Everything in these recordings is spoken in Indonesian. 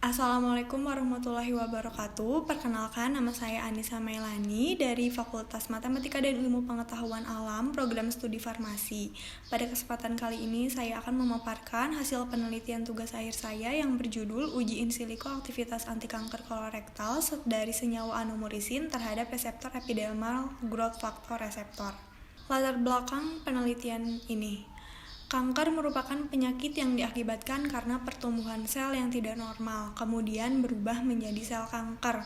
Assalamualaikum warahmatullahi wabarakatuh. Perkenalkan, nama saya Anissa Melani dari Fakultas Matematika dan Ilmu Pengetahuan Alam, Program Studi Farmasi. Pada kesempatan kali ini, saya akan memaparkan hasil penelitian tugas akhir saya yang berjudul Uji in silico aktivitas antikanker kolorektal dari senyawa anomorisin terhadap reseptor epidermal growth factor reseptor. Latar belakang penelitian ini. Kanker merupakan penyakit yang diakibatkan karena pertumbuhan sel yang tidak normal, kemudian berubah menjadi sel kanker.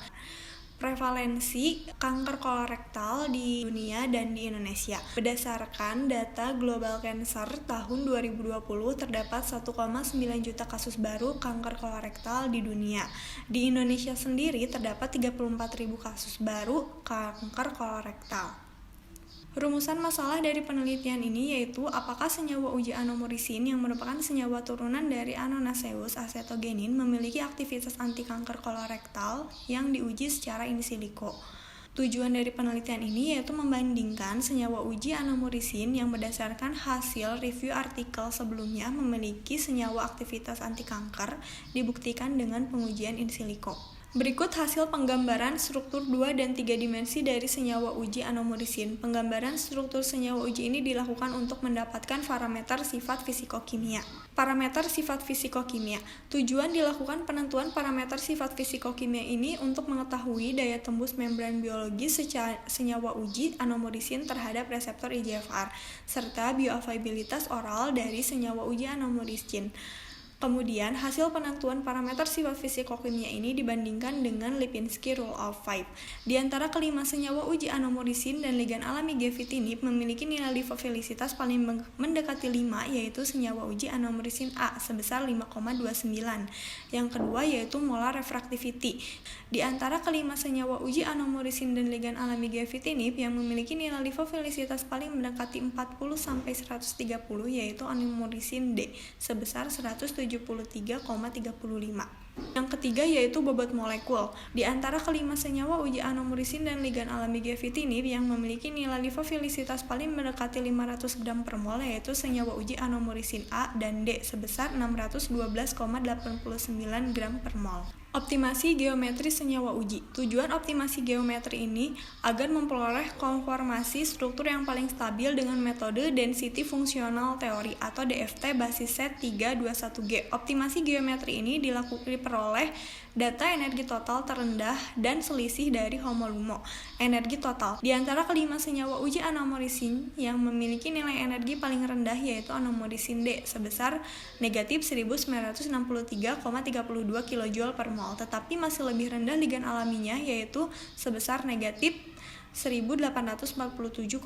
Prevalensi kanker kolorektal di dunia dan di Indonesia. Berdasarkan data Global Cancer tahun 2020, terdapat 1,9 juta kasus baru kanker kolorektal di dunia. Di Indonesia sendiri terdapat 34.000 kasus baru kanker kolorektal. Rumusan masalah dari penelitian ini yaitu apakah senyawa uji anomorisin yang merupakan senyawa turunan dari Anonaceus acetogenin memiliki aktivitas antikanker kolorektal yang diuji secara in silico. Tujuan dari penelitian ini yaitu membandingkan senyawa uji anomorisin yang berdasarkan hasil review artikel sebelumnya memiliki senyawa aktivitas antikanker dibuktikan dengan pengujian in silico. Berikut hasil penggambaran struktur 2 dan 3 dimensi dari senyawa uji anomorisin. Penggambaran struktur senyawa uji ini dilakukan untuk mendapatkan parameter sifat fisikokimia. Parameter sifat fisikokimia. Tujuan dilakukan penentuan parameter sifat fisikokimia ini untuk mengetahui daya tembus membran biologis senyawa uji anomorisin terhadap reseptor IGFR, serta bioavailabilitas oral dari senyawa uji anomorisin. Kemudian, hasil penentuan parameter sifat fisikokimia ini dibandingkan dengan Lipinski Rule of 5. Di antara kelima senyawa uji anomorisin dan ligan alami gefitinib memiliki nilai lipovilisitas paling mendekati 5, yaitu senyawa uji anomorisin A sebesar 5,29. Yang kedua yaitu molar refractivity. Di antara kelima senyawa uji anomorisin dan ligan alami gefitinib yang memiliki nilai lipovilisitas paling mendekati 40-130 yaitu anomorisin D sebesar 173,35. Yang ketiga yaitu bobot molekul. Di antara kelima senyawa uji anomorisin dan ligan alami gefitinib yang memiliki nilai lipovilisitas paling mendekati 500 gram per mol yaitu senyawa uji anomorisin A dan D sebesar 612,89 gram per mol. Optimasi geometri senyawa uji. Tujuan optimasi geometri ini agar memperoleh konformasi struktur yang paling stabil dengan metode density functional theory atau DFT basis set 321G. Optimasi geometri ini diperoleh data energi total terendah dan selisih dari homolumo. Energi total. Di antara kelima senyawa uji anomorisin yang memiliki nilai energi paling rendah yaitu anomorisin D sebesar negatif 1963,32 kJ per mol, tetapi masih lebih rendah ligan alaminya yaitu sebesar negatif 1847,60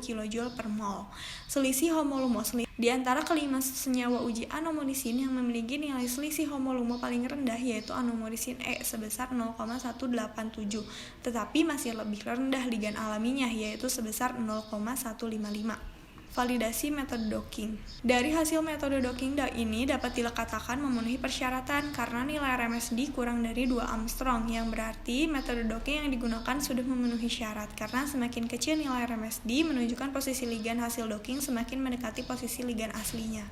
kJ per mol. Selisih homolumo. Di antara kelima senyawa uji anomorisin yang memiliki nilai selisih homolumo paling rendah yaitu anomorisin E sebesar 0,187, tetapi masih lebih rendah ligan alaminya yaitu sebesar 0,155. Validasi metode docking. Dari hasil metode docking ini dapat dikatakan memenuhi persyaratan karena nilai RMSD kurang dari 2 Armstrong, yang berarti metode docking yang digunakan sudah memenuhi syarat karena semakin kecil nilai RMSD menunjukkan posisi ligan hasil docking semakin mendekati posisi ligan aslinya.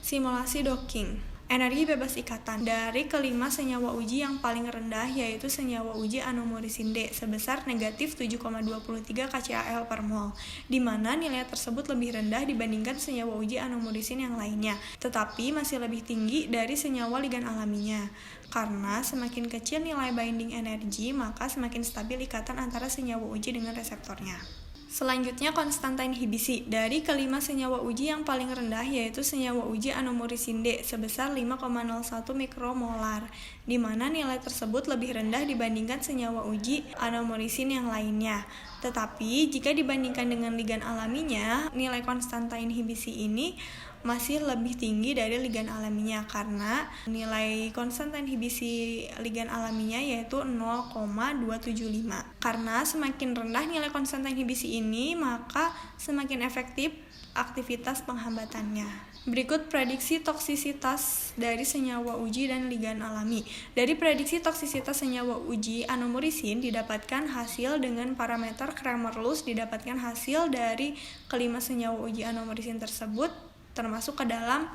Simulasi docking. Energi bebas ikatan. Dari kelima senyawa uji yang paling rendah yaitu senyawa uji anomorisin D sebesar negatif 7,23 kcal per mol, di mana nilai tersebut lebih rendah dibandingkan senyawa uji anomorisin yang lainnya, tetapi masih lebih tinggi dari senyawa ligan alaminya. Karena semakin kecil nilai binding energi, maka semakin stabil ikatan antara senyawa uji dengan reseptornya. Selanjutnya, konstanta inhibisi. Dari kelima senyawa uji yang paling rendah yaitu senyawa uji anomorisin D sebesar 5,01 mikromolar, di mana nilai tersebut lebih rendah dibandingkan senyawa uji anomorisin yang lainnya. Tetapi jika dibandingkan dengan ligan alaminya, nilai konstanta inhibisi ini masih lebih tinggi dari ligan alaminya karena nilai konstanta inhibisi ligan alaminya yaitu 0,275. Karena semakin rendah nilai konstanta inhibisi ini, maka semakin efektif aktivitas penghambatannya. Berikut prediksi toksisitas dari senyawa uji dan ligan alami. Dari prediksi toksisitas senyawa uji anomorisin didapatkan hasil dengan parameter Kramer-Luz, didapatkan hasil dari kelima senyawa uji anomorisin tersebut termasuk ke dalam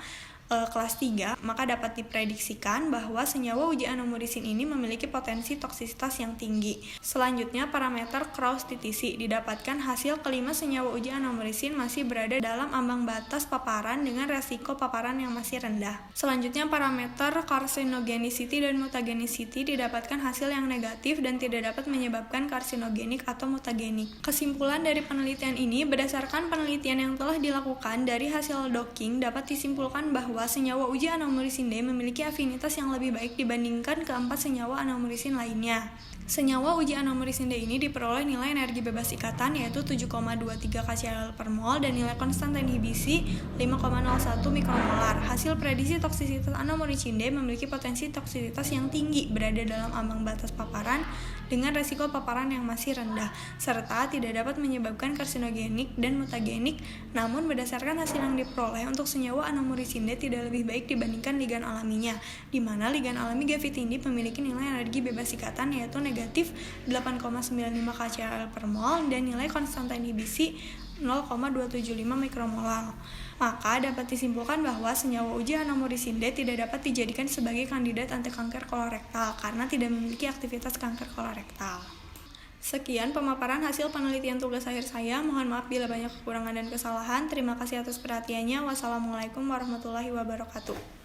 kelas 3, maka dapat diprediksikan bahwa senyawa uji anomurisin ini memiliki potensi toksisitas yang tinggi. Selanjutnya, parameter Kraus-Titisi didapatkan hasil kelima senyawa uji anomurisin masih berada dalam ambang batas paparan dengan resiko paparan yang masih rendah. Selanjutnya, parameter Carcinogenicity dan Mutagenicity didapatkan hasil yang negatif dan tidak dapat menyebabkan karsinogenik atau mutagenik. Kesimpulan dari penelitian ini, berdasarkan penelitian yang telah dilakukan dari hasil docking, dapat disimpulkan bahwa senyawa uji anomurisin D memiliki afinitas yang lebih baik dibandingkan keempat senyawa anomurisin lainnya. Senyawa uji anomurisin D ini diperoleh nilai energi bebas ikatan yaitu 7,23 kcal per mol dan nilai konstan inhibisi 5,01 mikromolar. Hasil prediksi toksisitas anomurisin D memiliki potensi toksisitas yang tinggi, berada dalam ambang batas paparan dengan resiko paparan yang masih rendah, serta tidak dapat menyebabkan karsinogenik dan mutagenik. Namun berdasarkan hasil yang diperoleh untuk senyawa anomurisin D tidak lebih baik dibandingkan ligan alaminya, di mana ligan alami gavitindib memiliki nilai energi bebas ikatan yaitu negatif 8,95 kcal per mol dan nilai konstanta inhibisi 0,275 mikromolar. Maka dapat disimpulkan bahwa senyawa uji anomurisin D tidak dapat dijadikan sebagai kandidat anti kanker kolorektal karena tidak memiliki aktivitas kanker kolorektal. Sekian pemaparan hasil penelitian tugas akhir saya. Mohon maaf bila banyak kekurangan dan kesalahan. Terima kasih atas perhatiannya. Wassalamualaikum warahmatullahi wabarakatuh.